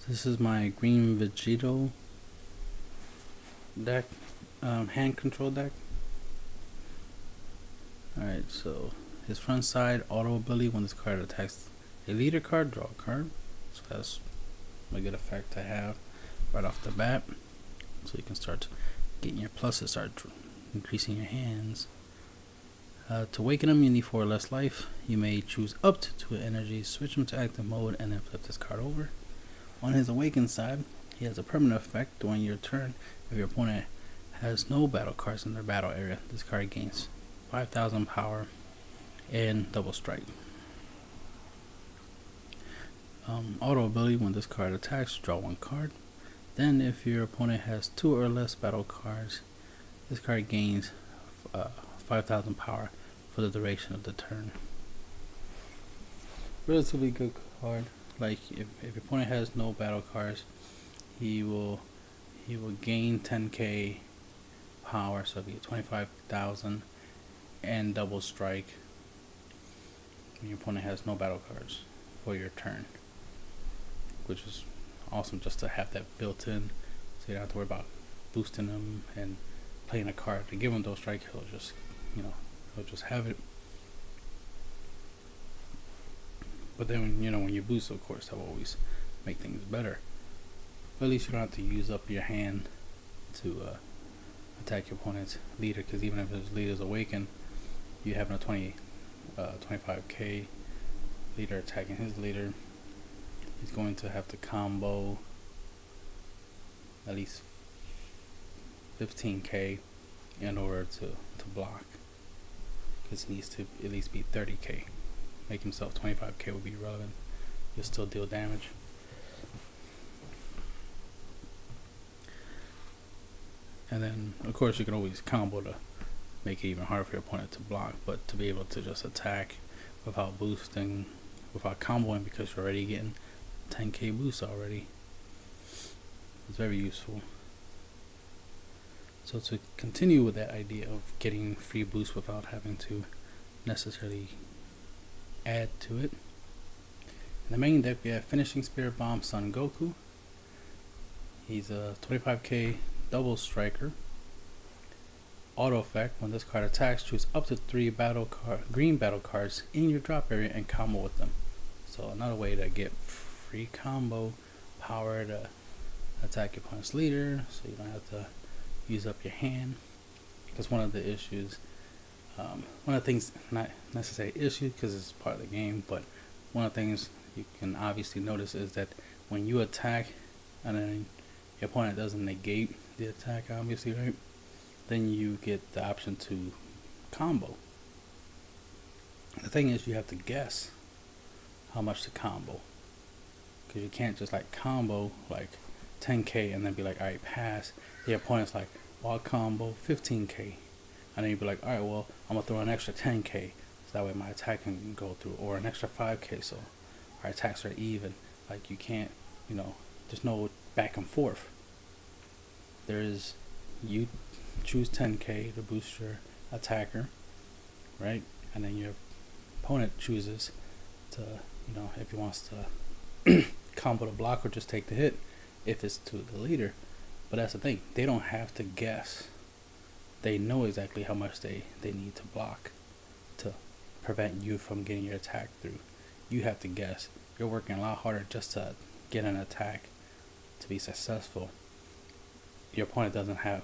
This is my green Vegito deck, hand control deck. Alright, so his front side auto ability: when this card attacks a leader card, draw a card. So that's a good effect to have right off the bat. So you can start getting your pluses, start increasing your hands. To awaken him, you need 4 or less life. You may choose up to 2 energies, switch him to active mode, and then flip this card over. On his awakened side, he has a permanent effect during your turn. If your opponent has no battle cards in their battle area, this card gains 5,000 power and double strike. Auto ability: when this card attacks, draw 1 card. Then if your opponent has 2 or less battle cards, this card gains 5,000 power for the duration of the turn. Relatively good card. Like if your opponent has no battle cards, he will gain 10k power, so it'll be 25,000 and double strike when your opponent has no battle cards for your turn, which is awesome just to have that built in, so you don't have to worry about boosting them and playing a card to give him those strike. He'll just he'll just have it. But then when you boost, of course, that will always make things better. But at least you don't have to use up your hand to attack your opponent's leader, because even if his leader is awakened, you have a 25k leader attacking his leader. He's going to have to combo at least 15k in order to block, because it needs to at least be 30k. Make himself 25k will be relevant. You'll still deal damage. And then of course you can always combo to make it even harder for your opponent to block, but to be able to just attack without boosting, without comboing, because you're already getting 10k boost already, it's very useful. So to continue with that idea of getting free boost without having to necessarily add to it, in the main deck we have Finishing Spirit Bomb Son Goku. He's a 25k double striker. Auto effect: when this card attacks, choose up to 3 green battle cards in your drop area and combo with them. So another way to get free combo power to attack your opponent's leader, so you don't have to use up your hand. Because one of the issues, one of the things, not necessarily issue because it's part of the game, but one of the things you can obviously notice is that when you attack and then your opponent doesn't negate the attack, obviously, right? Then you get the option to combo. The thing is, you have to guess how much to combo, because you can't just like combo like 10k and then be like, alright, pass. The opponent's like, well, I'll combo 15k, and then you'd be like, alright, well, I'm gonna throw an extra 10k, so that way my attack can go through, or an extra 5k, so our attacks are even. Like, you can't, there's no back and forth. There is, you choose 10k to boost your attacker, right? And then your opponent chooses to, if he wants to combo the block or just take the hit if it's to the leader. But that's the thing, they don't have to guess. They know exactly how much they need to block to prevent you from getting your attack through. You have to guess. You're working a lot harder just to get an attack to be successful. Your opponent doesn't have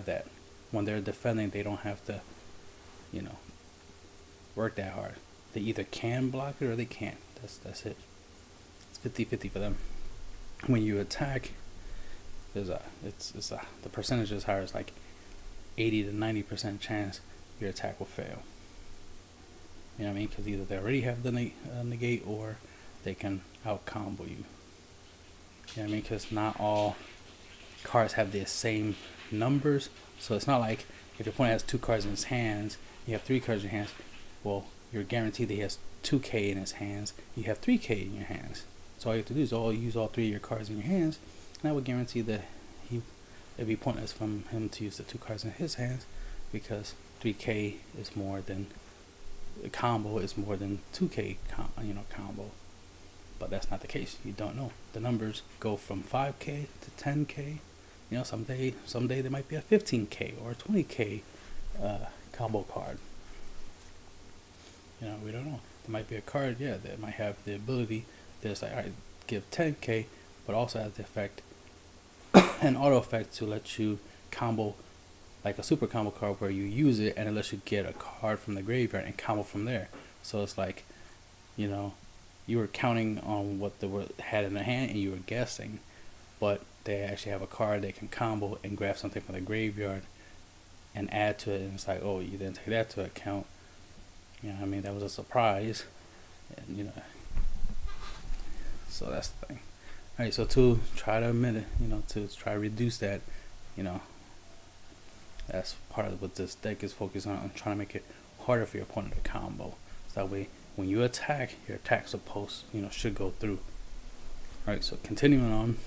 that. When they're defending, they don't have to work that hard. They either can block it or they can't. That's it. It's 50-50 for them. When you attack, the percentage is higher. It's like 80 to 90% chance your attack will fail. You know what I mean? Because either they already have the negate, or they can out combo you. You know what I mean? Because not all cards have the same numbers. So it's not like if your opponent has 2 cards in his hands, you have 3 cards in your hands. Well, you're guaranteed that he has 2k in his hands. You have 3k in your hands. So all you have to do is use all 3 of your cards in your hands, and that would guarantee that it'd be pointless from him to use the 2 cards in his hands, because 3k is more than combo is more than 2k combo. but that's not the case. You don't know. The numbers go from 5K to 10K. You know, someday there might be a 15K or a 20K combo card. You know, we don't know. There might be a card, yeah, that might have the ability that's like, alright, give 10K, but also has the effect, an auto effect to let you combo, like a super combo card where you use it and it lets you get a card from the graveyard and combo from there. So it's like, you know, you were counting on what they had in their hand and you were guessing, but they actually have a card they can combo and grab something from the graveyard and add to it, and it's like, oh, you didn't take that to account. You know what I mean? That was a surprise. And, you know, so that's the thing. Alright, so to try to admit it, you know, to try to reduce that, you know, that's part of what this deck is focused on trying to make it harder for your opponent to combo. So that way, when you attack, your attack should go through. Alright, so continuing on,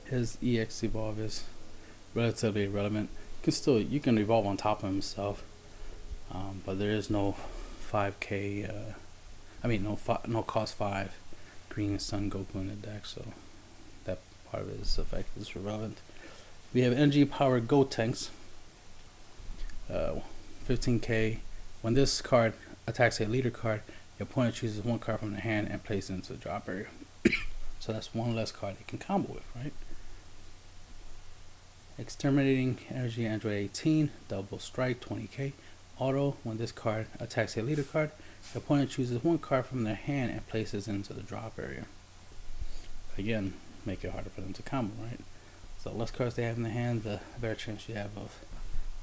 his EX evolve is relatively irrelevant. You can evolve on top of himself, but there is no 5K. No cost 5 Green Sun Goku in the deck, so that part of his effect is irrelevant. We have energy power Gotenks, 15K. When this card attacks a leader card, your opponent chooses one card from the hand and places it into the drop area. So that's one less card they can combo with, right? Exterminating Energy Android 18, double strike, 20K. Auto, when this card attacks a leader card, the opponent chooses one card from their hand and places it into the drop area. Again, make it harder for them to combo, right? So the less cards they have in the hand, the better chance you have of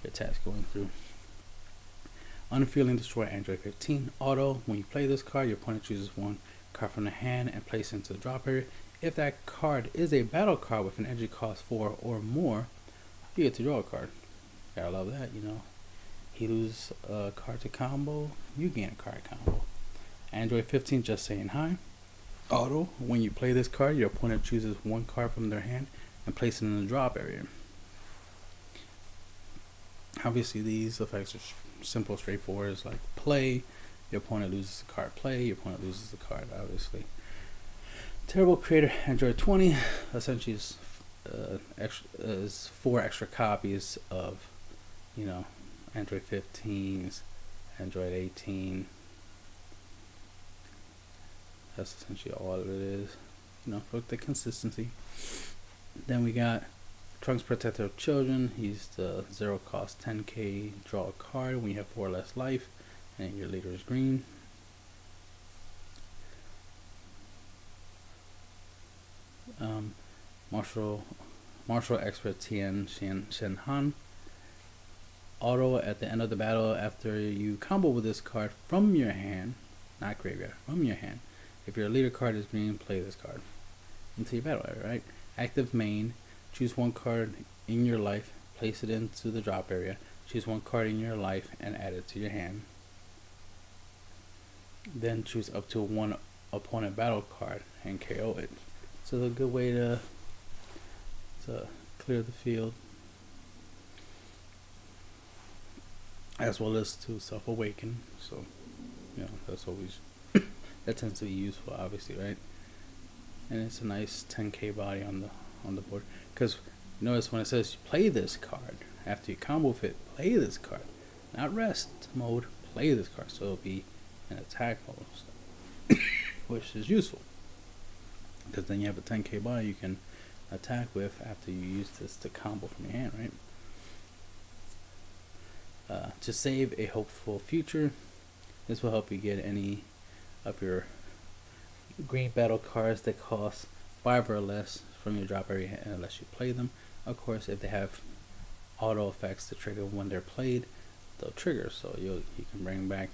your attacks going through. Unfeeling Destroy Android 15. Auto, when you play this card, your opponent chooses one card from the hand and places it into the drop area. If that card is a battle card with an energy cost 4 or more, you get to draw a card. Gotta love that, you know. He loses a card to combo, you gain a card combo. Android 15, Just Saying Hi. Auto, when you play this card, your opponent chooses one card from their hand and places it in the drop area. Obviously, these effects are simple, straightforward. It's like play, your opponent loses the card, play, your opponent loses the card, obviously. Terrible Creator, Android 20, essentially is 4 extra copies of, you know, Android 15s, Android 18. That's essentially all of it is, you know, for the consistency. Then we got Trunks Protector of Children. He's the 0 cost 10K, draw a card when you have 4 less life and your leader is green. Martial Expert Tian Shen Han. Auto, at the end of the battle, after you combo with this card from your hand, not graveyard, from your hand, if your leader card is green, play this card into your battle area, right? Active main, choose one card in your life, place it into the drop area, choose one card in your life and add it to your hand. Then choose up to one opponent battle card and KO it. So it's a good way to clear the field, as well as to self-awaken. So, you know, that's always that tends to be useful, obviously, right? And it's a nice 10K body on the board, because you notice when it says play this card after you combo fit, play this card, not rest mode, play this card, so it'll be an attack mode, so which is useful, because then you have a 10K body you can attack with after you use this to combo from your hand, right? To save a hopeful future, this will help you get any of your green battle cards that cost 5 or less from your drop area unless you play them. Of course, if they have auto effects to trigger when they're played, they'll trigger, so you can bring back,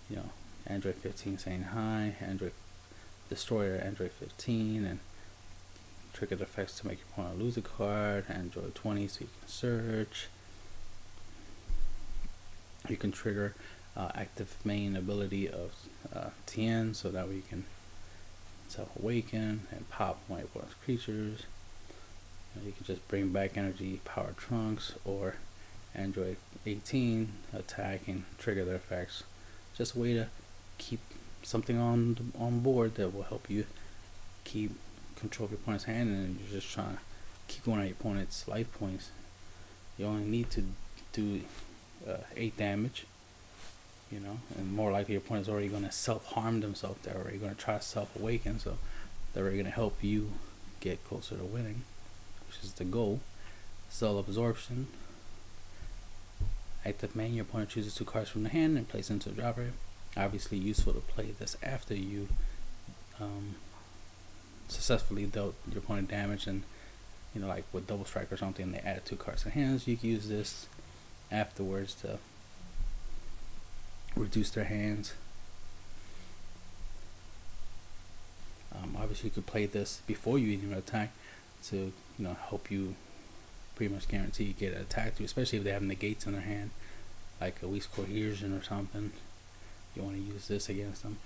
you know, Android 15 saying hi, Android Destroyer, Android 15, and trigger the effects to make your opponent lose a card, Android 20 so you can search. You can trigger active main ability of Tien, so that way you can self-awaken and pop one of your opponent's creatures. You can just bring back energy power Trunks or Android 18 attack and trigger their effects. Just a way to keep something on board that will help you keep control of your opponent's hand, and you're just trying to keep going at your opponent's life points. You only need to do 8 damage, you know, and more likely your opponent's already going to self-harm themselves. They're already going to try to self-awaken, so they're already going to help you get closer to winning, which is the goal. Cell absorption. Active main, your opponent chooses 2 cards from the hand and places into a drop area. Obviously useful to play this after you successfully dealt your opponent damage, and you know, like with double strike or something, they add 2 cards to hands. You can use this afterwards to reduce their hands. Obviously you could play this before you even attack to, you know, help you pretty much guarantee you get attacked, especially if they have negates in their hand, like a weak cohesion or something. You want to use this against them.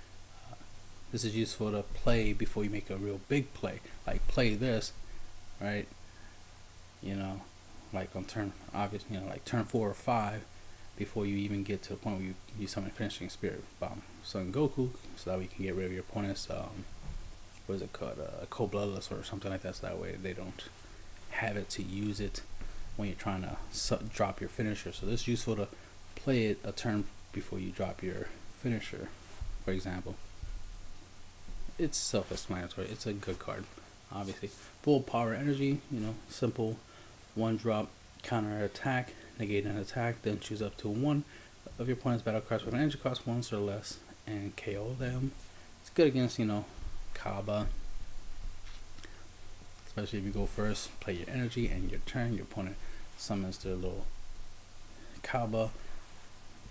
This is useful to play before you make a real big play. Like play this, right? You know, like on turn, obviously, you know, like turn 4 or 5, before you even get to the point where you summon Finishing Spirit Bomb Son Goku, so that we can get rid of your opponent's what is it called, Cold Bloodless or something like that, so that way they don't have it to use it when you're trying to drop your finisher. So this is useful to play it a turn before you drop your finisher, for example. It's self-explanatory. It's a good card, obviously. Full power energy, you know, simple 1 drop counter attack, negate an attack, then choose up to 1 of your opponent's battle cards with an energy cost 1 or less and KO them. It's good against, you know, Kaba, especially if you go first, play your energy, and your turn, your opponent summons their little Kaba,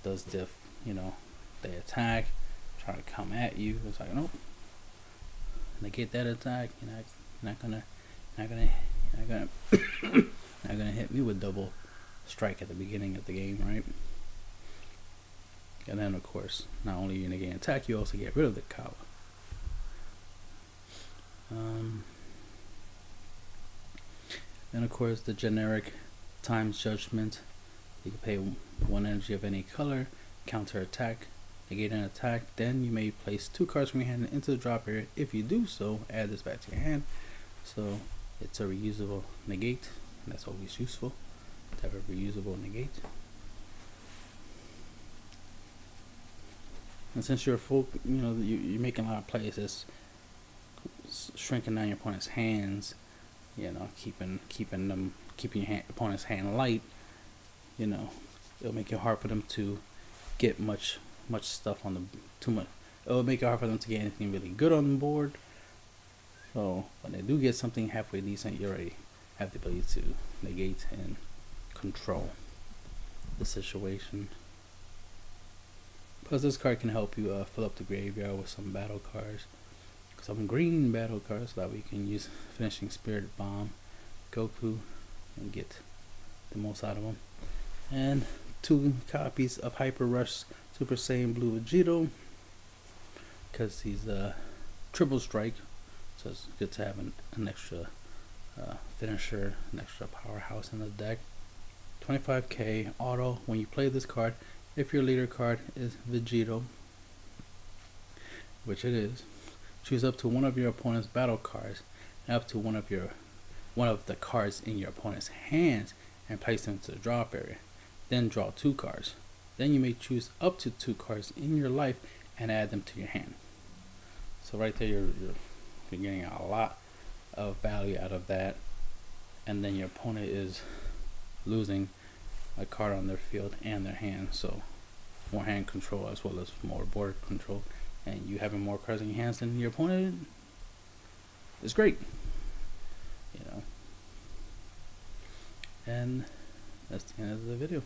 does diff, you know, they attack, try to come at you. It's like, nope, negate that attack. You're not gonna hit me with double strike at the beginning of the game, right? And then of course, not only you negate attack, you also get rid of the Kaba. And of course, the generic Time's Judgment. You can pay 1 energy of any color, counter attack, negate an attack, then you may place 2 cards from your hand into the drop area. If you do so, add this back to your hand. So it's a reusable negate, and that's always useful to have a reusable negate. And since you're full, you know, you're making a lot of plays, it's shrinking down your opponent's hands, you know, keeping your opponent's hand light. You know, it'll make it hard for them to get much stuff on the it'll make it hard for them to get anything really good on the board. So when they do get something halfway decent, you already have the ability to negate and control the situation. Plus, this card can help you fill up the graveyard with some battle cards, some green battle cards, so that we can use Finishing Spirit Bomb Goku and get the most out of them. And 2 copies of Hyper Rush Super Saiyan Blue Vegito, because he's a triple strike, so it's good to have an extra finisher, an extra powerhouse in the deck. 25k auto. When you play this card, if your leader card is Vegito, which it is, choose up to 1 of your opponent's battle cards and up to one of the cards in your opponent's hands and place them into the drop area. Then draw 2 cards. Then you may choose up to 2 cards in your life and add them to your hand. So right there, you're getting a lot of value out of that, and then your opponent is losing a card on their field and their hand, so more hand control as well as more board control, and you having more cards in your hands than your opponent is great, you know. And that's the end of the video.